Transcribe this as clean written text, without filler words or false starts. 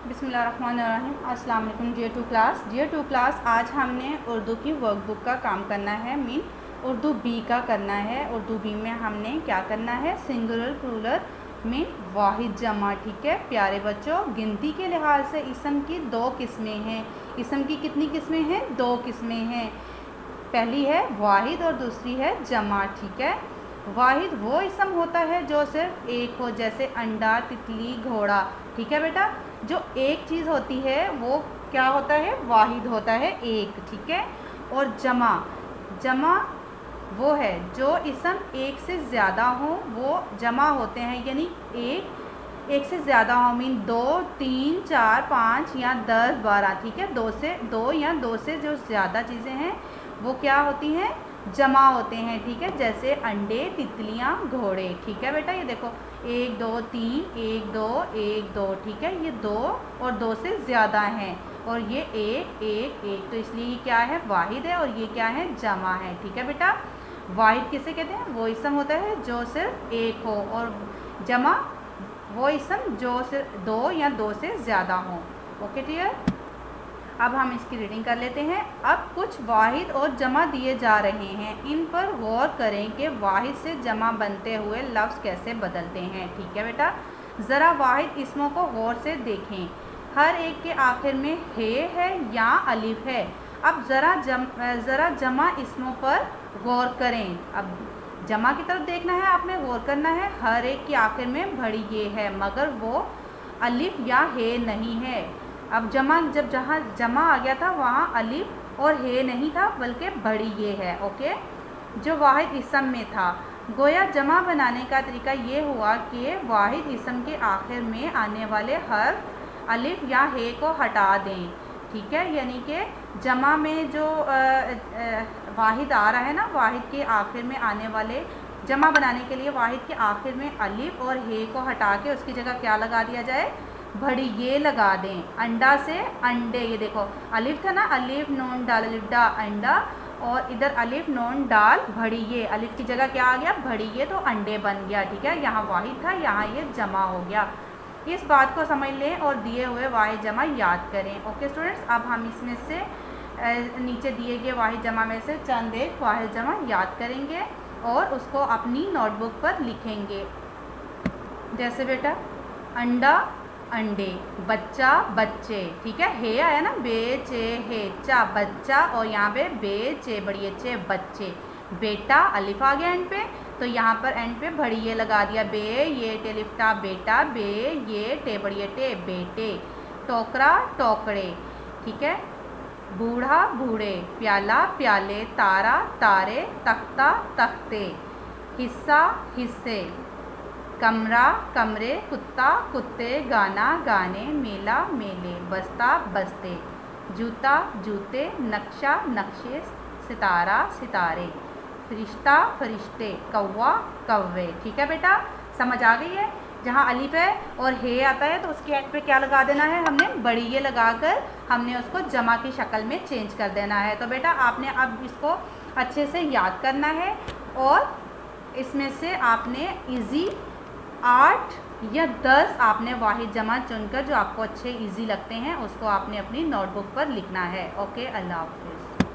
बिस्मिल्लाहिर्रहमानिर्रहीम। अस्सलाम वालेकुम डियर टू क्लास। आज हमने उर्दू की वर्कबुक का काम करना है, मीन उर्दू बी का करना है। उर्दू बी में हमने क्या करना है, सिंगुलर प्लूरल मीन वाहिद जमा। ठीक है प्यारे बच्चों, गिनती के लिहाज से इसम की दो किस्में हैं। इसम की कितनी किस्में हैं? दो किस्में हैं। पहली है वाहिद और दूसरी है जमा। ठीक है, वाहिद वो इसम होता है जो सिर्फ एक हो, जैसे अंडा, तितली, घोड़ा। ठीक है बेटा, जो एक चीज़ होती है वो क्या होता है? वाहिद होता है, एक। ठीक है, और जमा, जमा वो है जो इसम एक से ज़्यादा हो, वो जमा होते हैं। यानी एक से ज़्यादा हो, मीन 2, 3, 4, 5 या 10, 12। ठीक है, दो या दो से जो ज़्यादा चीज़ें हैं वो क्या होती हैं? जमा होते हैं। ठीक है, जैसे अंडे, तितलियाँ, घोड़े। ठीक है बेटा, ये देखो 1 2 3, 1 2 1 2। ठीक है, ये दो और दो से ज़्यादा हैं, और ये एक एक एक, तो इसलिए ये क्या है? वाहिद है, और ये क्या है? जमा है। ठीक है बेटा, वाहिद किसे कहते हैं? वो इसम होता है जो सिर्फ एक हो, और जमा वो इसम जो सिर्फ दो या दो से ज़्यादा हो। ओके डियर, अब हम इसकी रीडिंग कर लेते हैं। अब कुछ वाहिद और जमा दिए जा रहे हैं, इन पर गौर करें कि वाहिद से जमा बनते हुए लफ्ज़ कैसे बदलते हैं। ठीक है बेटा, ज़रा वाहिद इसमों को गौर से देखें। हर एक के आखिर में हे है या अलिफ है। अब ज़रा जमा इसमों पर गौर करें। अब जमा की तरफ देखना है आपने, गौर करना है। हर एक के आखिर में बड़ी ये है, मगर वो अलिफ या हे नहीं है। अब जहाँ जमा आ गया था वहाँ अलिफ और हे नहीं था, बल्कि बड़ी ये है। ओके, जो वाहिद इसम में था। गोया जमा बनाने का तरीका ये हुआ कि वाहिद इसम के आखिर में आने वाले हर्फ अलिफ या हे को हटा दें। ठीक है, यानी कि जमा में जो वाहिद आ रहा है ना, वाहिद के आखिर में आने वाले, जमा बनाने के लिए वाहिद के आखिर में अलिफ और हे को हटा के उसकी जगह क्या लगा दिया जाए? बड़ी ये लगा दें। अंडा से अंडे, ये देखो अलिफ था ना, अलिफ नून डाल अलिफ डा अंडा, और इधर अलिफ नून डाल बड़ी ये, अलिफ की जगह क्या आ गया? बड़ी ये, तो अंडे बन गया। ठीक है, यहाँ वाहिद था, यहाँ ये जमा हो गया। इस बात को समझ लें और दिए हुए वाहिद जमा याद करें। ओके स्टूडेंट्स, अब हम इसमें से नीचे दिए गए वाहिद जमा में से चंद एक वाहिद जमा याद करेंगे और उसको अपनी नोटबुक पर लिखेंगे। जैसे बेटा अंडा, अंडे, बच्चा, बच्चे। ठीक है, हे आया ना, बेचे हे चा, बच्चा, और यहाँ पे बेचे बड़ी अच्छे बच्चे। बेटा अलिफ आ गया एंड पे, तो यहाँ पर एंड पे बड़ी ये लगा दिया, बे ये टे लिफ्टा, बेटा, बे ये टे बड़ी टे, बेटे। टोकरा, टोकरे। ठीक है, बूढ़ा, बूढ़े। प्याला, प्याले। तारा, तारे। तख्ता, तख्ते। हिस्सा, हिस्से। कमरा, कमरे। कुत्ता, कुत्ते। गाना, गाने। मेला, मेले। बस्ता, बस्ते। जूता, जूते। नक्शा, नक्शे। सितारा, सितारे। फरिश्ता, फरिश्ते। कौवा, कौवे। ठीक है बेटा, समझ आ गई है? जहाँ अलिफ है और हे आता है तो उसके एंड पे क्या लगा देना है? हमने बड़ी ये लगाकर हमने उसको जमा की शक्ल में चेंज कर देना है। तो बेटा आपने अब इसको अच्छे से याद करना है, और इसमें से आपने इजी 8 या 10 आपने वाहिद जमा चुनकर जो आपको अच्छे इजी लगते हैं उसको आपने अपनी नोटबुक पर लिखना है। ओके, अल्लाह हाफ़िज़।